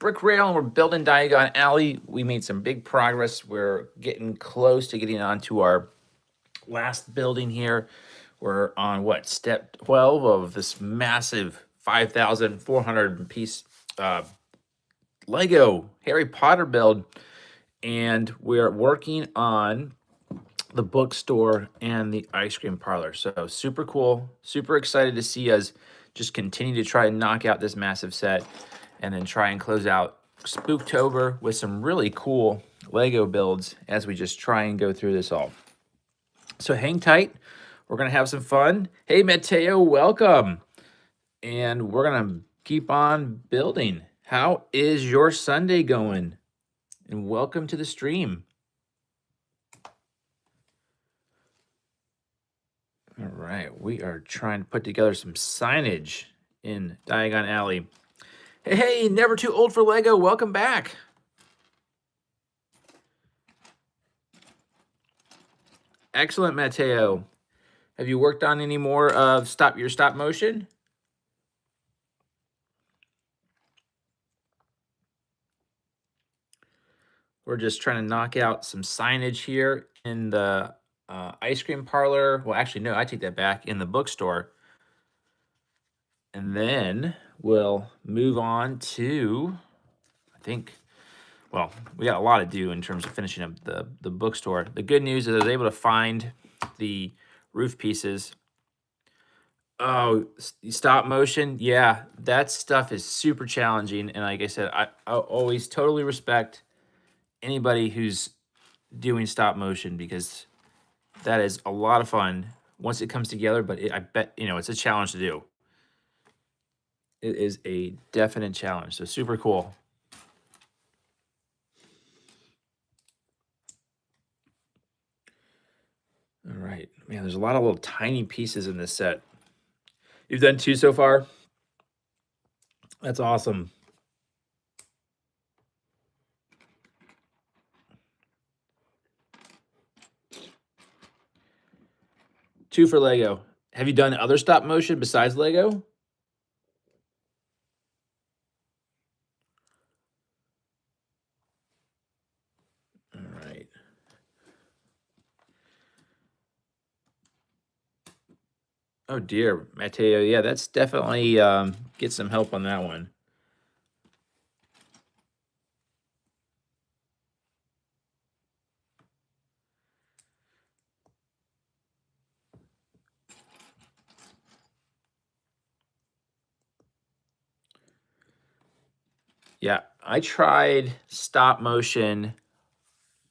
BrickRail and we're building Diagon Alley. We made some big progress. We're getting close to getting onto our last building here. We're on what, step 12 of this massive 5,400 piece Lego Harry Potter build. And we're working on the bookstore and the ice cream parlor. So super cool, super excited to see us just continue to try and knock out this massive set and then try and close out Spooktober with some really cool Lego builds as we just try and go through this all. So hang tight. We're going to have some fun. Hey, Mateo, welcome. And we're going to keep on building. How is your Sunday going? And welcome to the stream. All right, we are trying to put together some signage in Diagon Alley. Hey, never too old for Lego. Welcome back. Excellent, Mateo. Have you worked on any more of your stop motion? We're just trying to knock out some signage here in the ice cream parlor. Well, actually, no, I take that back, in the bookstore. And then we'll move on to, I think, well, we got a lot to do in terms of finishing up the bookstore. The good news is I was able to find the roof pieces. Oh, stop motion. Yeah, that stuff is super challenging. And like I said, I always totally respect anybody who's doing stop motion because that is a lot of fun once it comes together. But I bet, it's a challenge to do. It is a definite challenge. So super cool. All right, man, there's a lot of little tiny pieces in this set. You've done 2 so far? That's awesome. Two for Lego. Have you done other stop motion besides Lego? All right. Oh dear, Mateo. Yeah, that's definitely get some help on that one. Yeah, I tried stop motion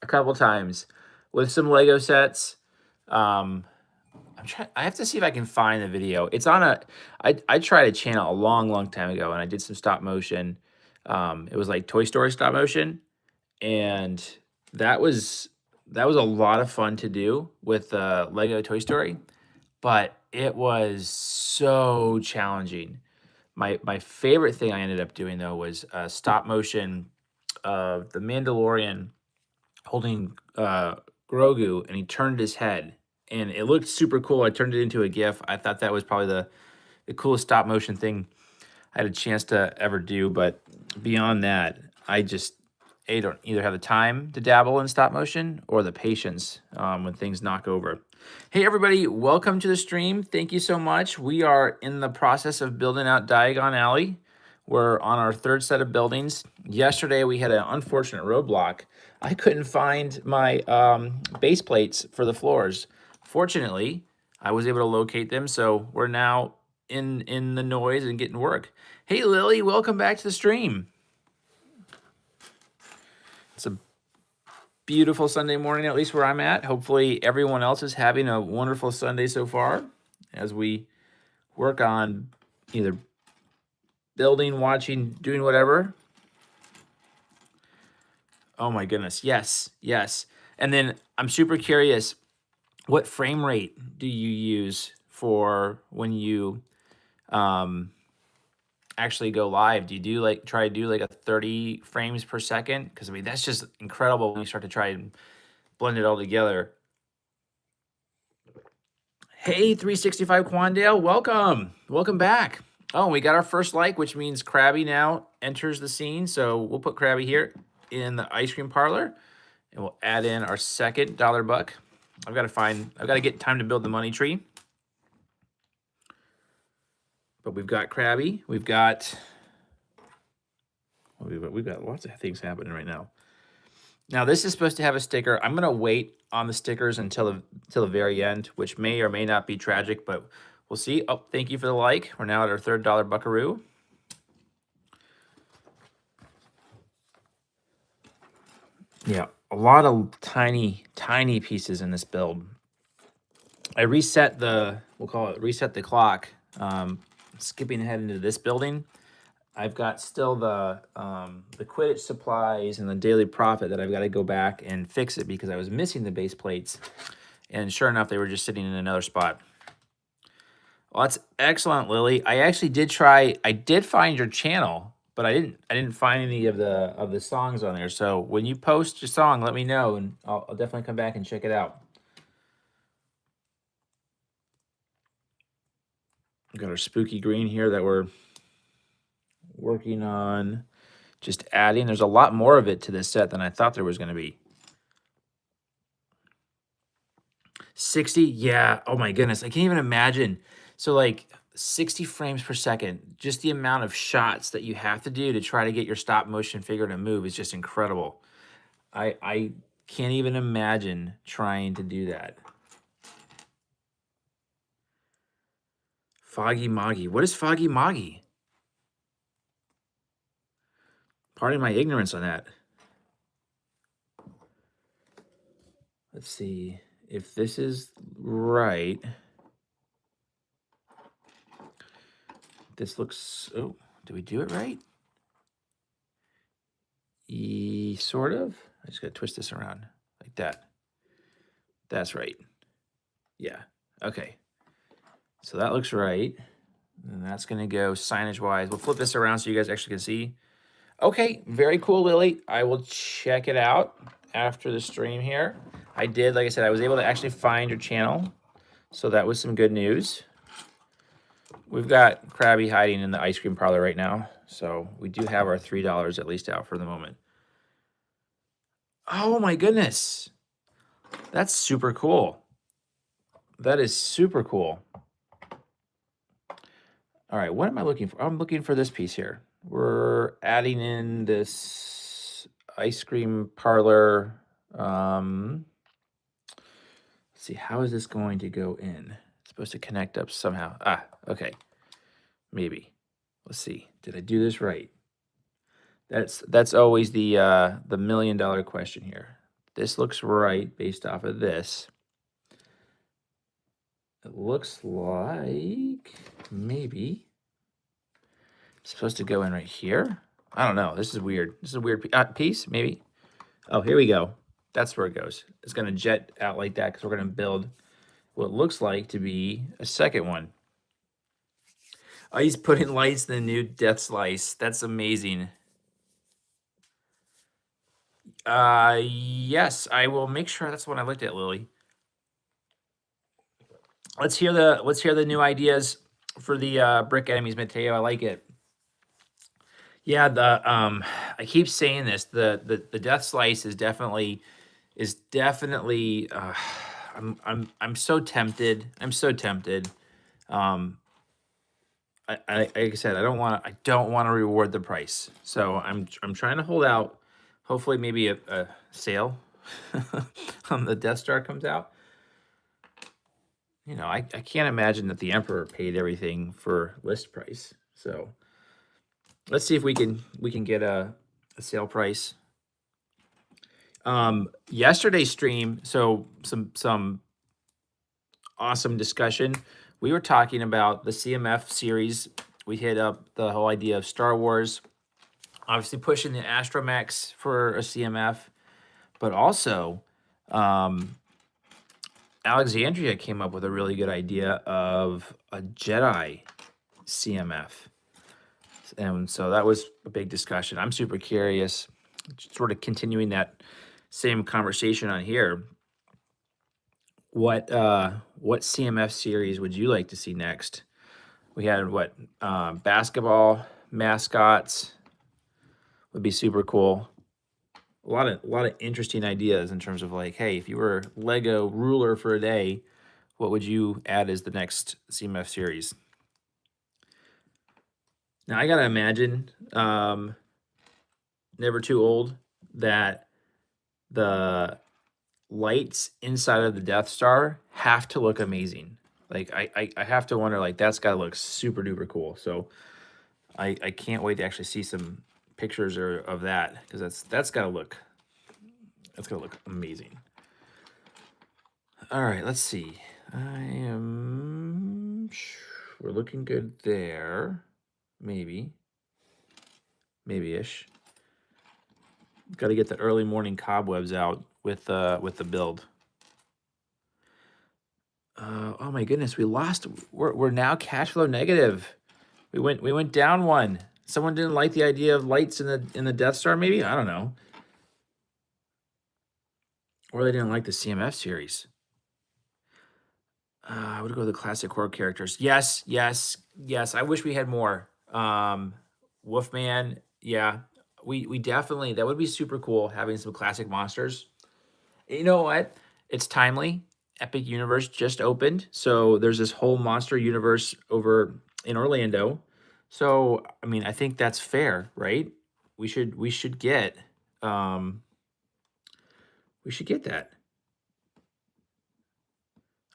a couple times with some Lego sets. I have to see if I can find the video. It's on I tried a channel a long time ago and I did some stop motion. It was like Toy Story stop motion. And that was a lot of fun to do with Lego Toy Story, but it was so challenging. My favorite thing I ended up doing though was stop motion of the Mandalorian holding Grogu, and he turned his head, and it looked super cool. I turned it into a GIF. I thought that was probably the coolest stop motion thing I had a chance to ever do. But beyond that, I just don't either have the time to dabble in stop motion or the patience when things knock over. Hey, everybody, welcome to the stream. Thank you so much. We are in the process of building out Diagon Alley. We're on our 3rd set of buildings. Yesterday, we had an unfortunate roadblock. I couldn't find my base plates for the floors. Fortunately, I was able to locate them, so we're now in the noise and getting work. Hey, Lily, welcome back to the stream. It's a beautiful Sunday morning, at least where I'm at. Hopefully everyone else is having a wonderful Sunday so far as we work on either building, watching, doing whatever. Oh my goodness, yes. And then I'm super curious, what frame rate do you use for when you actually go live? Do you try to do like a 30 frames per second? Because I mean, that's just incredible when you start to try and blend it all together. Hey, 365 Quandale, welcome back. Oh, we got our first like, which means Krabby now enters the scene. So we'll put Krabby here in the ice cream parlor, and we'll add in our second dollar buck. I've got to get time to build the money tree. But we've got Krabby. We've got lots of things happening right now. Now this is supposed to have a sticker. I'm gonna wait on the stickers until the very end, which may or may not be tragic, but we'll see. Oh, thank you for the like. We're now at our third dollar buckaroo. Yeah, a lot of tiny pieces in this build. I reset reset the clock. Skipping ahead into this building, I've got still the Quidditch supplies and the daily profit that I've got to go back and fix it because I was missing the base plates, and sure enough, they were just sitting in another spot. Well, that's excellent, Lily. I actually did try. I did find your channel, but I didn't find any of the songs on there. So when you post your song, let me know, and I'll definitely come back and check it out. We've got our spooky green here that we're working on, just adding. There's a lot more of it to this set than I thought there was going to be. 60, yeah. Oh my goodness, I can't even imagine. So like 60 frames per second, just the amount of shots that you have to do to try to get your stop motion figure to move is just incredible. I can't even imagine trying to do that. Foggy Moggy. What is Foggy Moggy? Pardon my ignorance on that. Let's see if this is right. This looks, oh, did we do it right? Sort of. I just got to twist this around like that. That's right. Yeah. Okay. So that looks right. And that's going to go signage-wise. We'll flip this around so you guys actually can see. Okay, very cool, Lily. I will check it out after the stream here. I did, like I said, I was able to actually find your channel. So that was some good news. We've got Krabby hiding in the ice cream parlor right now. So we do have our $3 at least out for the moment. Oh my goodness. That's super cool. That is super cool. All right, what am I looking for? I'm looking for this piece here. We're adding in this ice cream parlor. Let's see, how is this going to go in? It's supposed to connect up somehow. Ah, okay. Maybe. Let's see. Did I do this right? That's always the $1 million question here. This looks right based off of this. It looks like maybe it's supposed to go in right here. I don't know. This is weird. This is a weird piece, maybe. Oh, here we go. That's where it goes. It's going to jet out like that because we're going to build what looks like to be a second one. Oh, he's putting lights in the new Death Slice. That's amazing. Yes, I will make sure that's what I looked at, Lily. Let's hear the new ideas for the brick enemies, Mateo. I like it. Yeah, I keep saying this. The Death Slice is definitely I'm so tempted. I'm so tempted. Like I said, I don't want to reward the price. So I'm trying to hold out. Hopefully maybe a sale on the Death Star comes out. You know, I can't imagine that the Emperor paid everything for list price. So let's see if we can get a sale price. Yesterday's stream, so some awesome discussion. We were talking about the CMF series. We hit up the whole idea of Star Wars, obviously pushing the Astromechs for a CMF, but also Alexandria came up with a really good idea of a Jedi CMF. And so that was a big discussion. I'm super curious, sort of continuing that same conversation on here. What CMF series would you like to see next? We had what, basketball mascots would be super cool. A lot of interesting ideas in terms of like, hey, if you were Lego ruler for a day, what would you add as the next CMF series? Now I gotta imagine, never too old, that the lights inside of the Death Star have to look amazing. Like I have to wonder, like, that's gotta look super duper cool. So I can't wait to actually see some pictures of that, because that's gotta look amazing. All right, let's see. We're looking good there. Maybe-ish. Got to get the early morning cobwebs out with the build. Oh my goodness, we lost. We're now cash flow negative. We went down one. Someone didn't like the idea of lights in the Death Star, maybe? I don't know. Or they didn't like the CMF series. I would go with the classic horror characters. Yes, yes, yes. I wish we had more. Wolfman, yeah. We definitely, that would be super cool, having some classic monsters. You know what? It's timely. Epic Universe just opened, so there's this whole monster universe over in Orlando. So, I mean, I think that's fair, right? We should get um we should get that.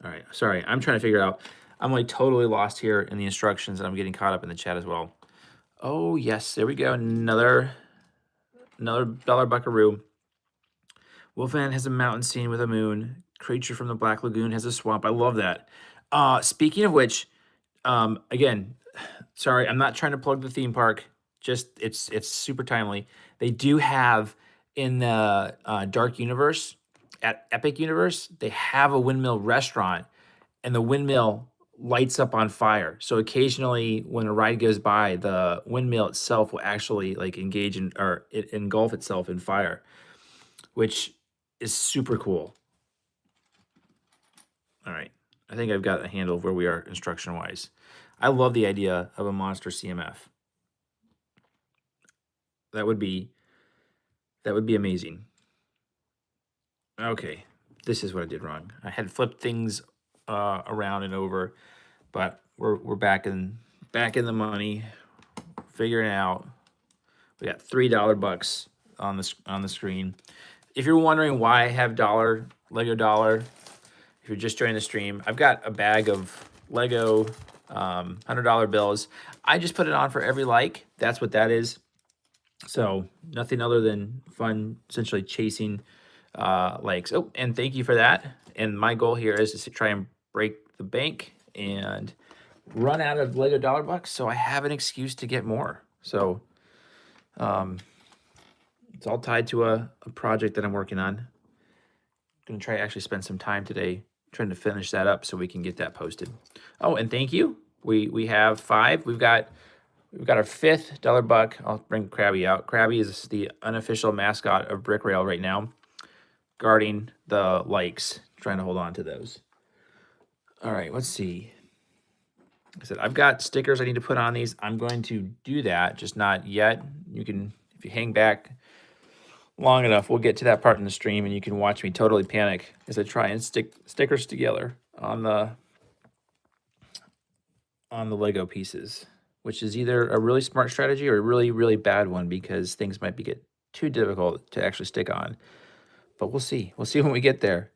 All right, sorry, I'm trying to figure it out. I'm like totally lost here in the instructions, and I'm getting caught up in the chat as well. Oh yes, there we go. Another dollar buckaroo. Wolfman has a mountain scene with a moon. Creature from the Black Lagoon has a swamp. I love that. Speaking of which, again, sorry, I'm not trying to plug the theme park. Just it's super timely. They do have in the Dark Universe at Epic Universe, they have a windmill restaurant, and the windmill lights up on fire. So occasionally, when a ride goes by, the windmill itself will actually like engage in, or it engulf itself in fire, which is super cool. All right, I think I've got a handle of where we are instruction wise. I love the idea of a monster CMF. That would be amazing. Okay, this is what I did wrong. I had flipped things around and over, but we're back in the money, figuring it out. We got $3 bucks on the screen. If you're wondering why I have Lego dollar, if you're just joining the stream, I've got a bag of Lego $100 bills. I just put it on for every like. That's what that is. So nothing other than fun, essentially chasing likes. Oh, and thank you for that. And my goal here is to try and break the bank and run out of Lego dollar bucks, so I have an excuse to get more. So it's all tied to a project that I'm working on. I'm gonna try to actually spend some time today trying to finish that up so we can get that posted. Oh, and thank you. We have 5. We've got our 5th dollar buck. I'll bring Krabby out. Krabby is the unofficial mascot of BrickRail right now, guarding the likes, trying to hold on to those. All right, let's see. Like I said, I've got stickers I need to put on these. I'm going to do that, just not yet. You can, if you hang back long enough, we'll get to that part in the stream, and you can watch me totally panic as I try and stick stickers together on the Lego pieces, which is either a really smart strategy or a really, really bad one, because things might get too difficult to actually stick on. But we'll see. We'll see when we get there.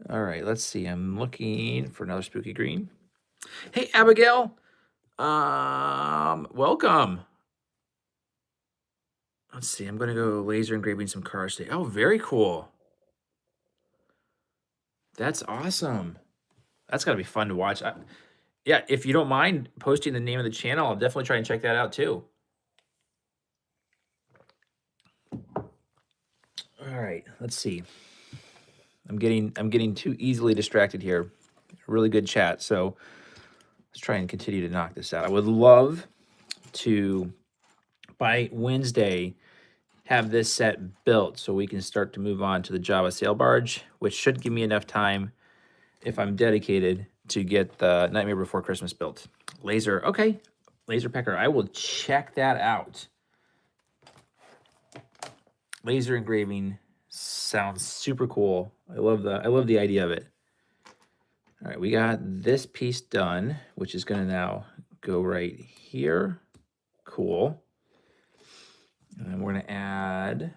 All right, let's see. I'm looking for another spooky green. Hey, Abigail. Welcome. Let's see. I'm going to go laser engraving some cars today. Oh, very cool. That's awesome. That's got to be fun to watch. Yeah, if you don't mind posting the name of the channel, I'll definitely try and check that out too. All right, let's see. I'm getting too easily distracted here. Really good chat, so let's try and continue to knock this out. I would love to, by Wednesday, have this set built so we can start to move on to the Java sail barge, which should give me enough time, if I'm dedicated, to get the Nightmare Before Christmas built. Laser, okay. Laser pecker, I will check that out. Laser engraving sounds super cool. I love the idea of it. All right, we got this piece done, which is gonna now go right here. Cool. And then we're gonna add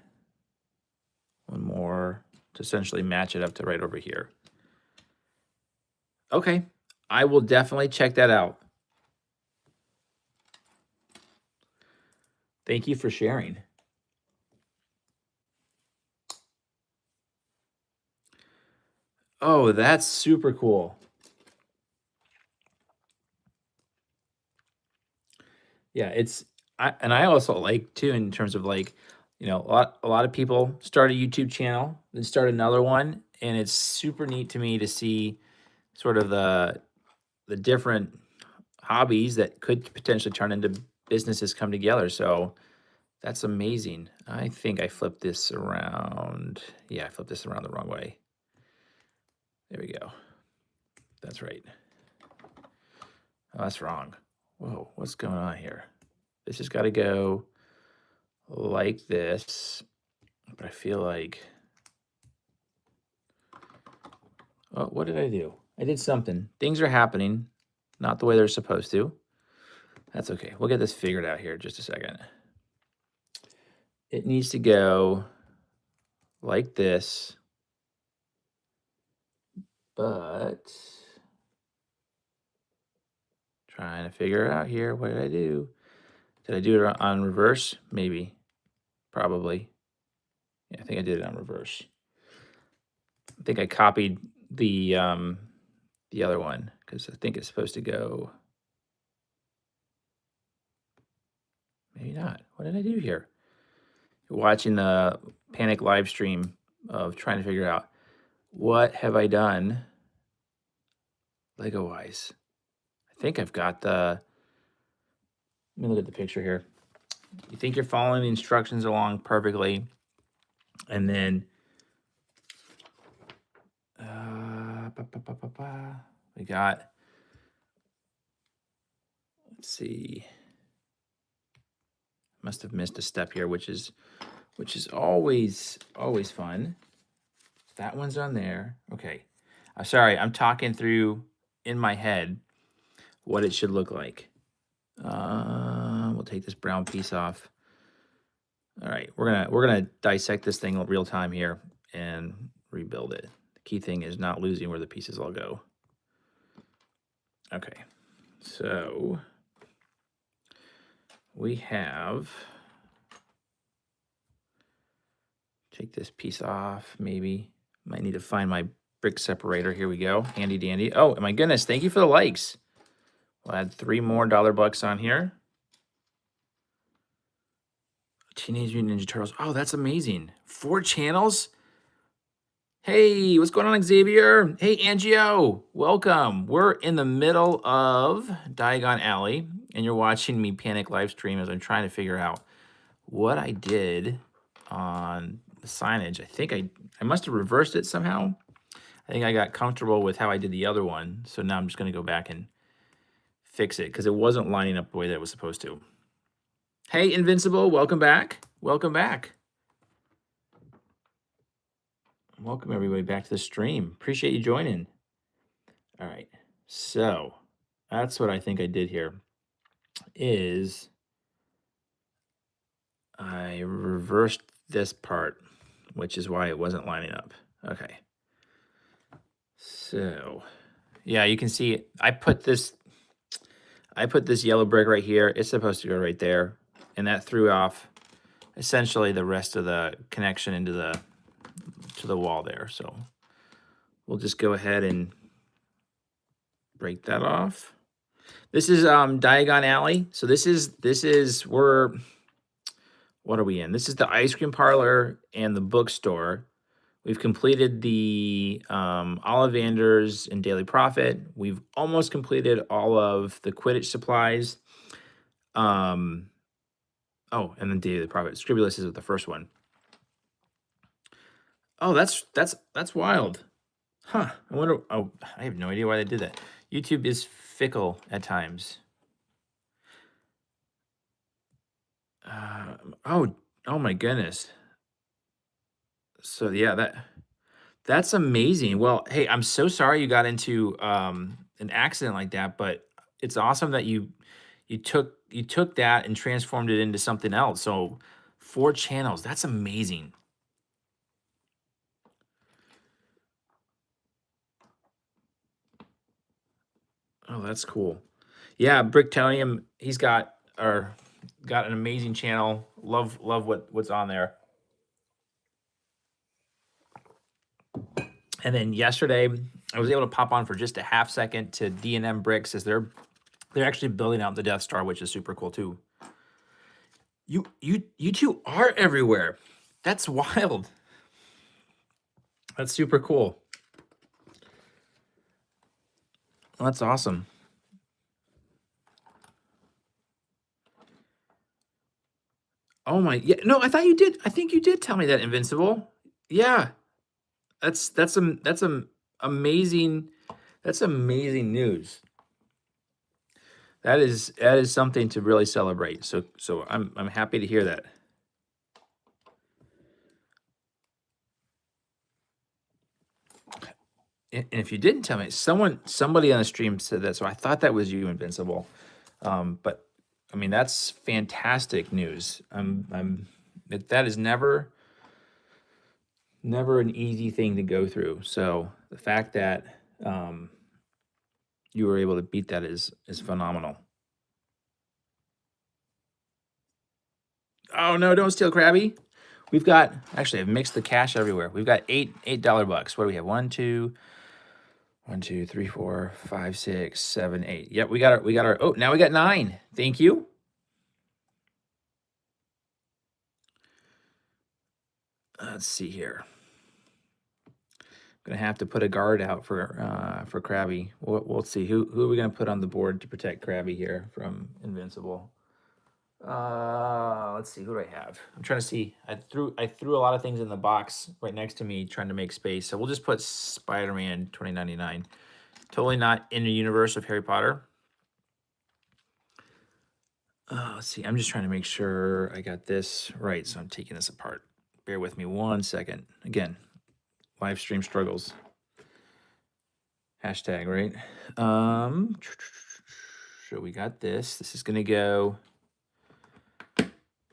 one more to essentially match it up to right over here. Okay, I will definitely check that out. Thank you for sharing. Oh, that's super cool. Yeah, I also like too in terms of like, a lot of people start a YouTube channel, then start another one, and it's super neat to me to see sort of the different hobbies that could potentially turn into businesses come together. So that's amazing. I think I flipped this around. Yeah, I flipped this around the wrong way. There we go. That's right. Oh, that's wrong. Whoa, what's going on here? This has got to go like this, but I feel like, oh, what did I do? I did something. Things are happening, not the way they're supposed to. That's okay. We'll get this figured out here in just a second. It needs to go like this, but trying to figure it out here. What did I do? Did I do it on reverse? Maybe, probably. Yeah, I think I did it on reverse. I think I copied the other one because I think it's supposed to go. Maybe not. What did I do here? You're watching the panic live stream of trying to figure out what have I done Lego wise. I think I've got the. Let me look at the picture here. You think you're following the instructions along perfectly, and then we got. Let's see. Must have missed a step here, which is always fun. That one's on there. Okay. I'm sorry. I'm talking through in my head what it should look like. We'll take this brown piece off. All right, we're gonna dissect this thing in real time here and rebuild it. The key thing is not losing where the pieces all go. Okay, so we have, take this piece off, maybe. Might need to find my brick separator. Here we go, handy dandy. Oh my goodness, thank you for the likes. We'll add 3 more dollar bucks on here. Teenage Mutant Ninja Turtles. Oh, that's amazing. 4 channels? Hey, what's going on, Xavier? Hey, Angio, welcome. We're in the middle of Diagon Alley, and you're watching me panic live stream as I'm trying to figure out what I did on the signage. I think I must have reversed it somehow. I think I got comfortable with how I did the other one, so now I'm just going to go back and fix it because it wasn't lining up the way that it was supposed to. Hey, Invincible, welcome back. Welcome back. Welcome, everybody, back to the stream. Appreciate you joining. All right, so that's what I think I did here is I reversed this part, which is why it wasn't lining up. Okay. So, yeah, you can see I put this yellow brick right here. It's supposed to go right there, and that threw off essentially the rest of the connection into the wall there. So we'll just go ahead and break that off. This is Diagon Alley. So this is what are we in? This is the ice cream parlor and the bookstore. We've completed the Ollivanders and Daily Profit. We've almost completed all of the Quidditch supplies. Oh, and then Daily Profit. Scribulus is the first one. Oh, that's wild. Huh. I wonder. Oh, I have no idea why they did that. YouTube is fickle at times. Oh, oh my goodness. So yeah, that's amazing. Well, hey, I'm so sorry you got into an accident like that, but it's awesome that you took that and transformed it into something else. So 4 channels, that's amazing. Oh, that's cool. Yeah, Bricktonium, he's got an amazing channel. Love what's on there. And then yesterday, I was able to pop on for just a half second to D&M Bricks as they're actually building out the Death Star, which is super cool too. You two are everywhere. That's wild. That's super cool. Well, that's awesome. Oh my, yeah, no, I thought you did. I think you did tell me that, Invincible. Yeah, that's amazing. That's amazing news. That is something to really celebrate. So I'm happy to hear that. And if you didn't tell me, somebody on the stream said that, so I thought that was you, Invincible. But I mean, that's fantastic news. That is never an easy thing to go through. So the fact that you were able to beat that is phenomenal. Oh no, don't steal Krabby. We've got actually I've mixed the cash everywhere. We've got $8 bucks. What do we have? 1, 2, 3, 4, 5, 6, 7, 8. Yep, we got our oh, now we got 9. Thank you. Let's see here. Gonna have to put a guard out for Krabby. We'll see who are we gonna put on the board to protect Krabby here from Invincible. Let's see, who do I have? I'm trying to see. I threw a lot of things in the box right next to me, trying to make space. So we'll just put Spider-Man 2099. Totally not in the universe of Harry Potter. Let's see. I'm just trying to make sure I got this right. So I'm taking this apart. Bear with me 1 second. Again, live stream struggles. Hashtag, right? So we got this. This is gonna go.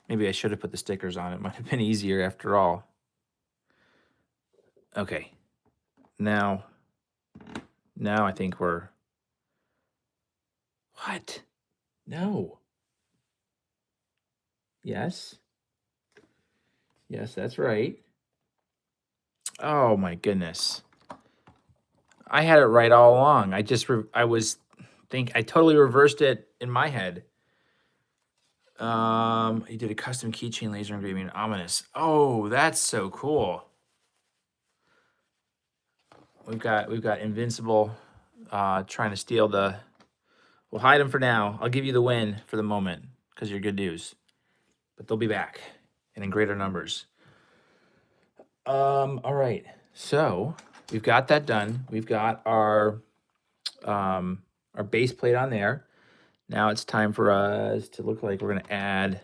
Maybe I should have put the stickers on. It might have been easier after all. Okay. Now I think we're. What? No. Yes. Yes, that's right. Oh my goodness. I had it right all along. I totally reversed it in my head. He did a custom keychain laser engraving, ominous. Oh, that's so cool. We've got Invincible trying to steal the. We'll hide him for now. I'll give you the win for the moment because you're good news. But they'll be back and in greater numbers. All right. So we've got that done. We've got our base plate on there. Now it's time for us to look like we're going to add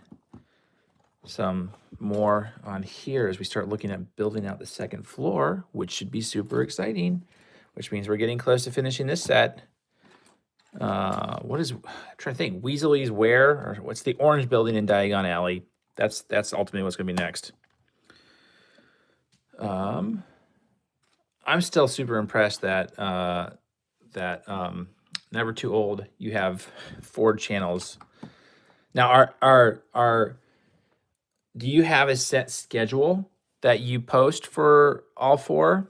some more on here as we start looking at building out the second floor, which should be super exciting, which means we're getting close to finishing this set. I'm trying to think, Weasley's where, or what's the orange building in Diagon Alley? That's ultimately what's going to be next. I'm still super impressed that Never Too Old, you have 4 channels. Now, do you have a set schedule that you post for all 4?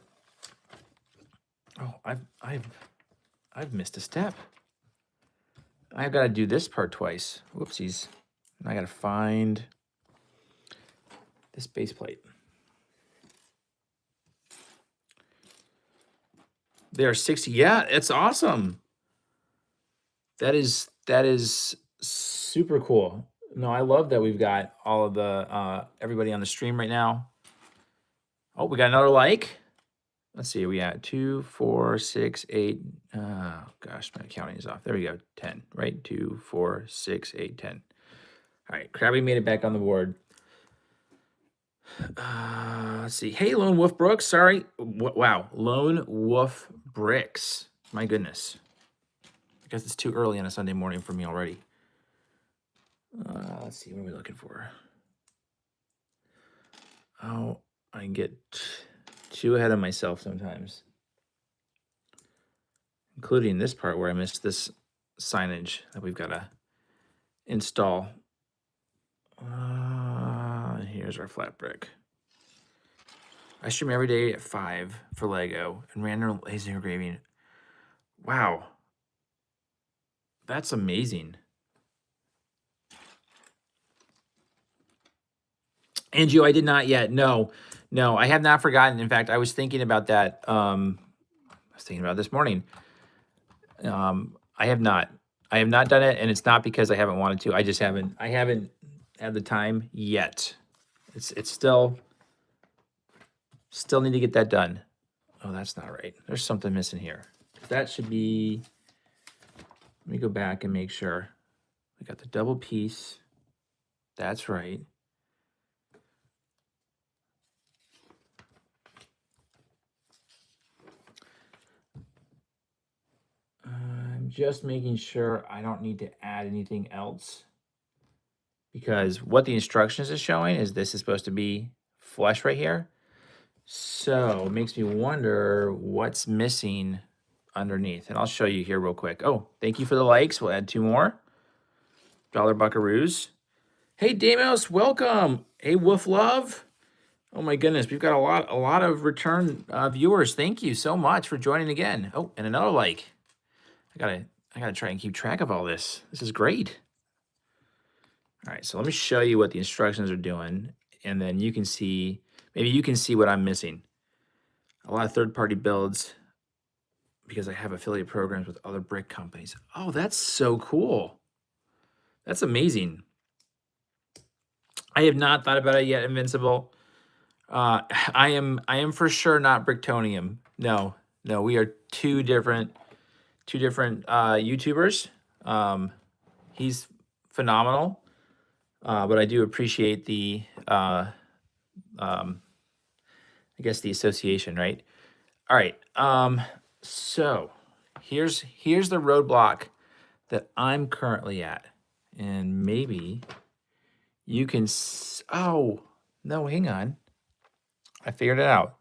Oh, I've missed a step. I've got to do this part twice. Whoopsies. I got to find this base plate. There are 60. Yeah, it's awesome. That is super cool. No, I love that we've got all of the everybody on the stream right now. Oh, we got another like. let's see, we at 2, 4, 6, 8. Oh gosh, my counting is off. There we go. 10, right? 2, 4, 6, 8, 10. All right, Krabby made it back on the board. Let's see. Hey, Lone Wolf Brooks. Sorry. Wow. Lone Wolf Bricks. My goodness. I guess it's too early on a Sunday morning for me already. Let's see. What are we looking for? Oh, I get too ahead of myself sometimes, including this part where I missed this signage that we've got to install. Here's our flat brick. I stream every day at 5 for Lego and random laser engraving. Wow. That's amazing. And you, I did not yet. No, I have not forgotten. In fact, I was thinking about that. I was thinking about this morning. I have not done it, and it's not because I haven't wanted to. I just haven't. I haven't had the time yet. It's still need to get that done. Oh, that's not right. There's something missing here. That should be. Let me go back and make sure. I got the double piece. That's right. I'm just making sure I don't need to add anything else, because what the instructions is showing is this is supposed to be flush right here. So it makes me wonder what's missing underneath. And I'll show you here real quick. Oh, thank you for the likes. We'll add 2 more. Dollar Buckaroos. Hey, Damos, welcome. Hey, Wolf Love. Oh my goodness, we've got a lot of return viewers. Thank you so much for joining again. Oh, and another like. I gotta try and keep track of all this. This is great. All right, so let me show you what the instructions are doing, and then you can see, maybe you can see what I'm missing. A lot of third-party builds because I have affiliate programs with other brick companies. Oh, that's so cool. That's amazing. I have not thought about it yet, Invincible. I am for sure not Bricktonium. No, we are two different YouTubers. He's phenomenal, but I do appreciate the I guess the association, right? All right. So here's the roadblock that I'm currently at, and maybe you can. Oh no, hang on. I figured it out.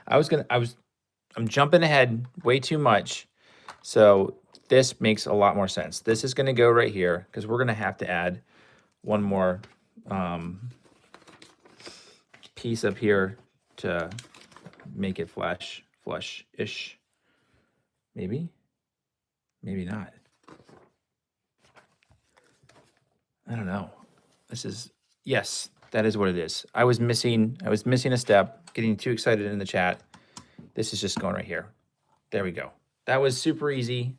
I'm jumping ahead way too much. So this makes a lot more sense. This is going to go right here because we're going to have to add one more piece up here to make it flush-ish. Maybe not. I don't know. Yes, that is what it is. I was missing a step, getting too excited in the chat. This is just going right here. There we go. That was super easy.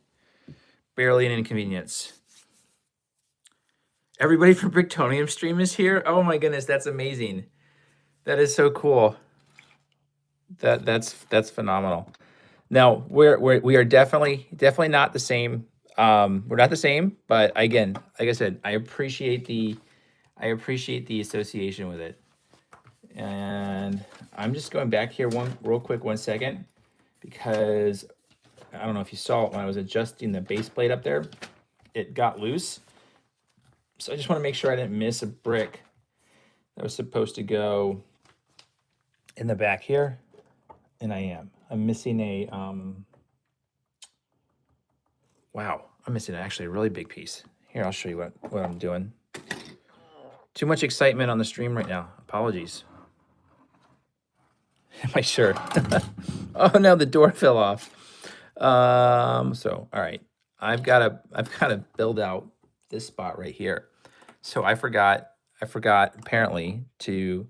Barely an inconvenience. Everybody from Bricktonium stream is here. Oh my goodness, that's amazing. That is so cool. That's phenomenal. No, we are definitely not the same. We're not the same, but again, like I said, I appreciate the association with it. And I'm just going back here real quick, 1 second, because I don't know if you saw it when I was adjusting the base plate up there, it got loose. So I just want to make sure I didn't miss a brick that was supposed to go in the back here. And I'm missing a, wow, I'm missing actually a really big piece. Here, I'll show you what I'm doing. Too much excitement on the stream right now. Apologies. My shirt. Oh no, the door fell off. So, all right, I've got to build out this spot right here. So I forgot apparently to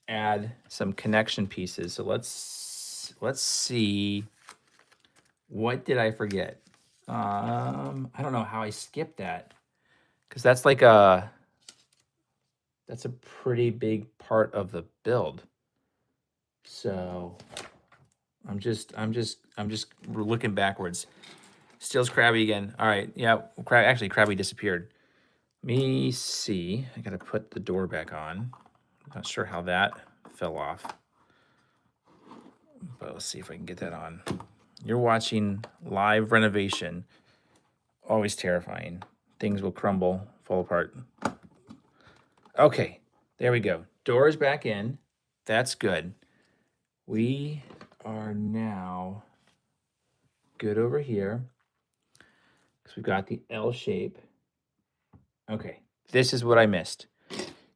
add some connection pieces. So let's see. What did I forget? I don't know how I skipped that, because that's a pretty big part of the build. So I'm just looking backwards. Steals Krabby again. All right, yeah. Actually, Krabby disappeared. Let me see. I gotta put the door back on. Not sure how that fell off, but let's see if I can get that on. You're watching live renovation. Always terrifying. Things will crumble, fall apart. Okay, there we go. Door is back in. That's good. We are now good over here because we've got the L shape. Okay, this is what I missed.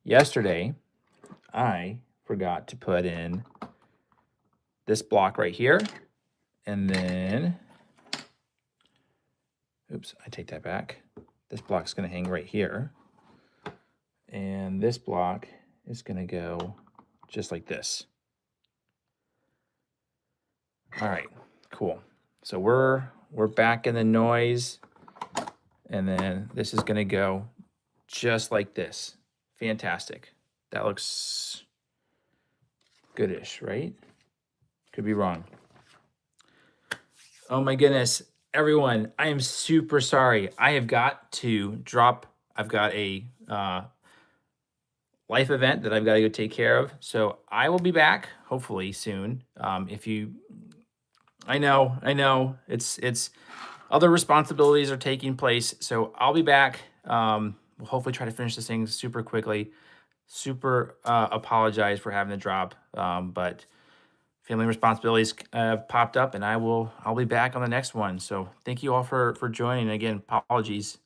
Yesterday, I forgot to put in this block right here, and then, oops, I take that back. This block's gonna hang right here, and this block is gonna go just like this. All right, cool. So we're back in the noise, and then this is gonna go just like this. Fantastic. That looks goodish, right? Could be wrong. Oh my goodness, everyone, I am super sorry. I have got to drop. I've got a life event that I've got to go take care of. So I will be back hopefully soon. If you, I know, it's other responsibilities are taking place. So I'll be back. We'll hopefully try to finish this thing super quickly. Super apologize for having to drop, but family responsibilities popped up, and I'll be back on the next one. So thank you all for joining. Again, apologies.